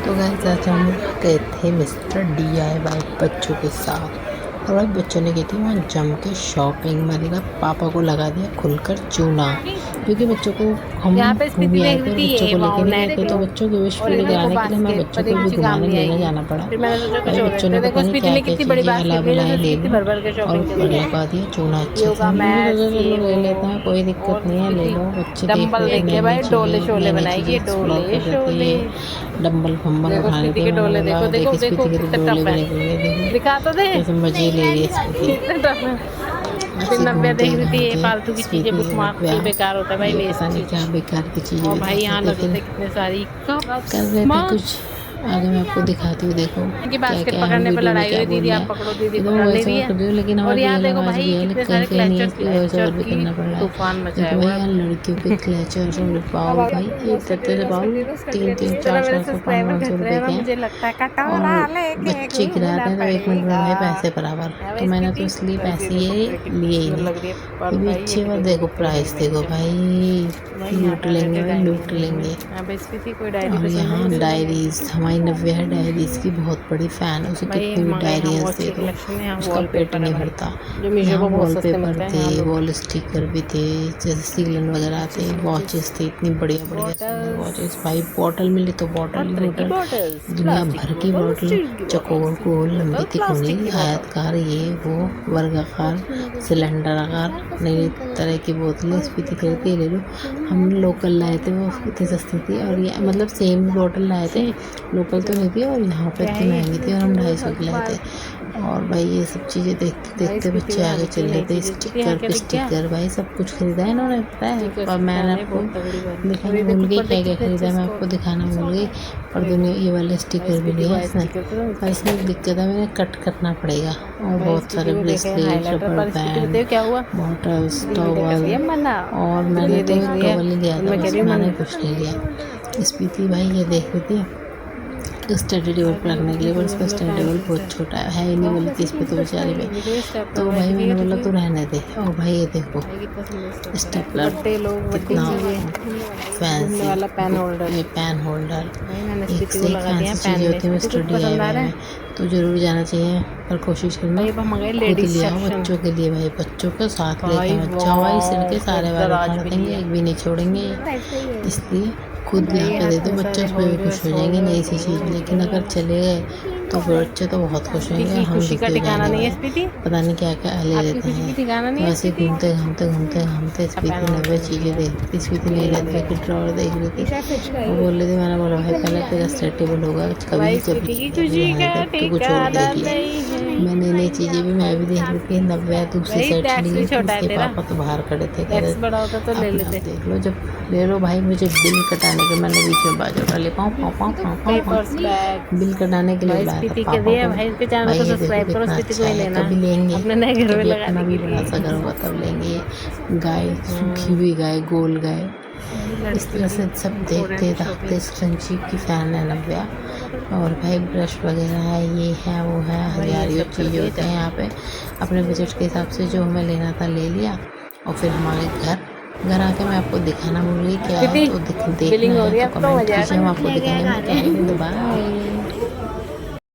तो गाइस आज हम गए थे मिस्टर DIY बच्चों के साथ। और भाई बच्चों ने की थी वहाँ जम के शॉपिंग। मैंने कहा पापा को लगा दिया खुलकर चूना, क्योंकि बच्चों को हम यहाँ पे स्थिति घूम आए देख थे रही और थी बच्चों ये को लेके नहीं वाओ गए थे, देख तो लो। बच्चों की विश और पूरी ये देखो कराने के लिए हमें बास्केट बच्चों पर को ये भी किसी काम घुमाने नहीं लेने आएगी। जाना पड़ा। फिर मैंने सोचा कुछ भाई और बच्चों लेते ने हैं। पता देखो नहीं स्पीति क्या ने क्या कितनी बड़ी चीज़ें अला बास्केट ली, बुलाए जैसे ले स्पीति ली भर भर के और शॉपिंग के ऊपर लिए लगा दिया चूना अच्छे से। योगा हमने मैट सोचा ये चलो ले लेते हैं, कोई वो। दिक्कत और नहीं है, ले स्पीति लो। बच्चे देख डम्बल रहे थे देख नई के नई भाई डोले चीज़ें, शोले नई नई बनाएगी, चीज़ें एक्सप्लोर डोले कर रहे थे। शोले। ये डम्बल फम्बल देखो उठा रहे स्पीति थे। के मैंने डोले, बोला देखो देखो देख देखो स्पीति के तो कितने डोले टफ भी है। निकल गए, दिखा तो दे देखो कैसे मजे ले रही है स्पीति। कितने टफ है। फिर ऐसे नब्बे घूमते देख रही थी ये फालतू घूमते की चीजें, स्पीति बुक और मार्क व्याह बेकार होता है भाई, ये वेस्ट पता नहीं क्या चीज। बेकार की चीज़ें और भी भाई देख रहे यहाँ थे। लगे फिर थे कितने सारी कप्स कर रहे थे मग। कुछ। आगे मैं आपको दिखाती हूँ, देखो इनकी क्या बास्केट क्या है। हम पकड़ने पे वीडियो में लड़ाई क्या हुई, बोल दीदी रहे आप पकड़ो, दीदी हैं। तो मैं पकड़नी वॉइस भी ओवर है। कर रही हूँ, लेकिन और हमारी यहाँ रियल देखो आवाज़ भी भाई है, कितने कहीं सारे कहीं नहीं है क्लचर, कि वॉइस ओवर क्लचर भी की करना पड़ रहा है। तूफान मचा है देखो वो भाई अब। यहाँ लड़कियों के क्लचर और पाओ भाई एक तत्ते से पाओ 3-3 400 500 रुपए के हैं। मुझे लगता है कटोरा और लेके बच्चे गिराते घूमना हैं तो 1 मिनट में भाई पड़ेगा। पैसे बराबर। है तो भाई मैंने तो स्पीति, इसलिए वैसे पैसे ये देखो ये कपड़े कितनी लिए ही सुंदर नहीं। लग रही है पर ये भी भाई, ये अच्छी भी बात। दे दो देखो कपड़े प्राइस रेडीमेड देखो चल। भाई, भाई यहाँ लूट पे आ गए लेंगे थे भाई, डायरी लूट लेने। लेंगे। यहाँ पे स्पीति कोई डायरी और पसंद यहाँ है? डायरीज, हमारी नव्या है डायरीज की बहुत बड़ी फ़ैन है, उसे भाई कितनी भी हमारे यहाँ डायरियाँ बहुत दे अच्छी दो कलेक्शन है। यहाँ उसका पेट वॉलपेपर है नहीं भाई, भरता। जो मीशो यहाँ को बहुत सस्ते वॉलपेपर मिलते हैं, यहाँ थे, लो। वॉल स्टिकर भी थे, जैसे सीलन वगैरह थे, वॉचेस थे, इतनी बढ़िया बढ़िया सुंदर वॉचेस। बॉटल्स, भाई बॉटल मिली तो हर बॉटल ही तरह की बॉटल, बॉटल्स, दुनिया प्लास्टिक भर की की बॉटल, बॉटल, स्टील की बॉटल, चकोर स्टील की गोल लंबी बॉटल, तिकोनी प्लास्टिक की बॉटल। आयतकार, ये वो वर्गाकार सिलेंडराकार, नई तरह की बोतलें। स्पीति कहती है ले लो। हम लोकल लाए थे, वो इतनी सस्ती थी। और ये मतलब सेम बॉटल लाए थे, लोकल तो नहीं थी, और यहाँ पे क्या इतनी है ये? महंगी थी और हम 250 की लाए थे। और भाई ये सब चीज़ें देखते भाई देखते स्पीति बच्चे को यहाँ आगे दिख चल गई रहे नई थे। चीजें। स्पीति यहाँ स्टिकर क्या पे दिख गया? स्टिकर भाई सब कुछ खरीदा है इन्होंने, पता है। स्टिकर पर मैं चिपकाने आपको बहुत तगड़ी बात है। और दिखाना ये भूल देखो गई ऊपर क्या देख क्या कितने खरीदा अच्छे है, मैं आपको स्कॉच। दिखाना भूल गई। पर देखो दुनिया ये वाले भाई स्टिकर भी स्पीति लिए को हैं इसने। स्टिकर तो पर इसमें एक दिक्कत है, मैंने कट करना पड़ेगा। और भाई बहुत स्पीति सारे को देखे ब्रेसलेट, हाईलाइटर रबर पर। स्पीति बैंड, बताइए क्या हुआ? बॉटल्स, दीदी ने कर टॉवल। दिया मना। और तो मैंने ये तो देख एक रही है टॉवल ही लिया और था मैं कह बस, रही हूँ मैंने मना। कुछ नहीं लिया। स्पीति भाई ये देख रही थी स्टडी टेबल पर रखने के लिए, पर इसका स्टडी टेबल बहुत छोटा है ही नहीं, बल्कि इस पे तो बेचारे पे। तो भाई मैंने बोला तू रहने दे। और भाई ये देखो स्टेपलर, बड्डे लोग, बड्डे कितना चीजें, घूमने फैंसी वाला पेन होल्डर। ये पेन होल्डर। भाई मैंने एक स्पीति से को एक लगा दिया फैंसी पेन चीज़ें में। होती हैं स्पीति को मिस्टर पसंद आ DIY रहा में, है। तो ज़रूर जाना चाहिए। पर कोशिश करना भाई अब हम गए खुद लेडीज ले आओ सेक्शन। बच्चों के लिए। भाई बच्चों को साथ भाई लेके मत जाओ भाई, सिर के सारे बाल दराज उखाड़ भी देंगे, लिया। एक भी नहीं छोड़ेंगे। इसलिए खुद ला भाई के दे दो, इतने बच्चे सारे उस पर भी खुश होल्डर्स हो जाएंगे नई सी चीज़। लेकिन अगर चले गए तो फिर बच्चे तो बहुत खुश होंगे, आपकी हम खुशी का दुखी हो ठिकाना जाएंगे नहीं है भाई। स्पीति? पता नहीं क्या क्या ले आपकी लेते खुशी हैं। की ठिकाना तो नहीं है ऐसे स्पीति? घूमते घूमते घूमते घूमते स्पीति पेन नब्बे होल्डर चीज़ें देखती। स्पीति नहीं ये रहती देखो। कि ड्रॉर देख रही थी। वो बोल रही थी, मैंने बोला भाई पहले तेरा स्टडी टेबल होगा कभी भाई जब स्पीति की अभी खुशी रहने का दे, तू कुछ और ठिकाना देख ले। नहीं है। मैं नई नई चीज़ें भी मैं भी देख रही थी। नब्बे दूसरी भाई साइड चली टैक्स भी गई थी, छोटा है इसके तेरा। पापा तो बाहर खड़े थे, कह टैक्स रहे बड़ा होता तो ले अपने आप लेते। देख लो। जब ले लो भाई, मुझे बिल कटाने के, मैंने बीच में बाजू डाले पाँव पाँव पाँव पाँव पाँव पेपर्स बैग। बिल कटाने के लिए भाई बुलाया था स्पीति के पापा दिए को। भाई, इसके चैनल भाई को ये देखो सब्सक्राइब करो, कितना स्पीति को अच्छा ही है, लेना कभी लेंगे, अपने नए घर में कभी लगाने अपना भी के बड़ा सा घर होगा तब लेंगे। गाय, सूखी हुई गाय, गोल गाय, इस तरह से सब देखते दाखते। स्क्रंची की फ़ैन है नव्या। और भाई ब्रश वगैरह है, ये है वो है, हजारियों चीज़ें होते हैं यहाँ पे। अपने बजट के हिसाब से जो हमें लेना था ले लिया। और फिर हमारे घर आके मैं आपको दिखाना भूल गई क्या है, तो देखना बिलिंग हो रही है है तो अब तो कमेंट मजा कीजिए, हम आएगा। आपको दिखाएंगे क्या है। तो बाय।